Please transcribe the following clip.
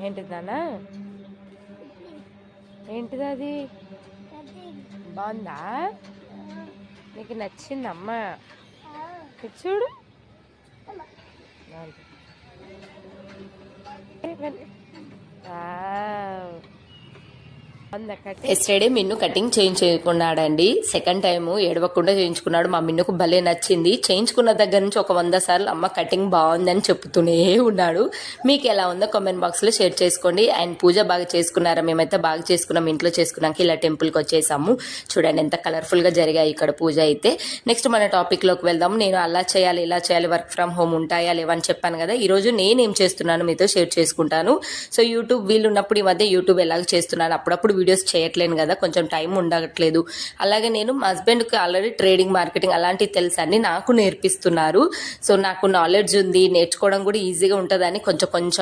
ఏంటిదానా? ఏంటిది అది? బాగుందా? నీకు నచ్చిందమ్మా? చూడు. ఎస్టర్డే మిన్ను కటింగ్ చేయించుకున్నాడండి. సెకండ్ టైం ఏడవకుండా చేయించుకున్నాడు. మా మిన్నుకు భలే నచ్చింది. చేయించుకున్న దగ్గర నుంచి ఒక 100 సార్లు అమ్మ కటింగ్ బాగుందని చెప్తూనే ఉన్నాడు. మీకు ఎలా ఉందో కామెంట్ బాక్స్లో షేర్ చేసుకోండి. అండ్ పూజ బాగా చేసుకున్నారా? మేమైతే బాగా చేసుకున్నాం. ఇంట్లో చేసుకున్నాక ఇలా టెంపుల్కి వచ్చేసాము. చూడండి ఎంత కలర్ఫుల్గా జరిగాయి ఇక్కడ పూజ అయితే. నెక్స్ట్ మన టాపిక్లోకి వెళ్దాం. నేను అలా చేయాలి ఇలా చేయాలి వర్క్ ఫ్రమ్ హోమ్ ఉంటాయా లేవని చెప్పాను కదా. ఈరోజు నేనేం చేస్తున్నాను మీతో షేర్ చేసుకుంటాను. సో యూట్యూబ్ వీలున్నప్పుడు ఈ మధ్య యూట్యూబ్ ఎలాగ చేస్తున్నాను, అప్పుడప్పుడు వీడియోస్ చేయట్లేను కదా, కొంచెం టైం ఉండట్లేదు. అలాగే నేను మా హస్బెండ్కి ఆల్రెడీ ట్రేడింగ్ మార్కెటింగ్ అలాంటివి తెలుసని నాకు నేర్పిస్తున్నారు. సో నాకు నాలెడ్జ్ ఉంది, నేర్చుకోవడం కూడా ఈజీగా ఉంటుందని కొంచెం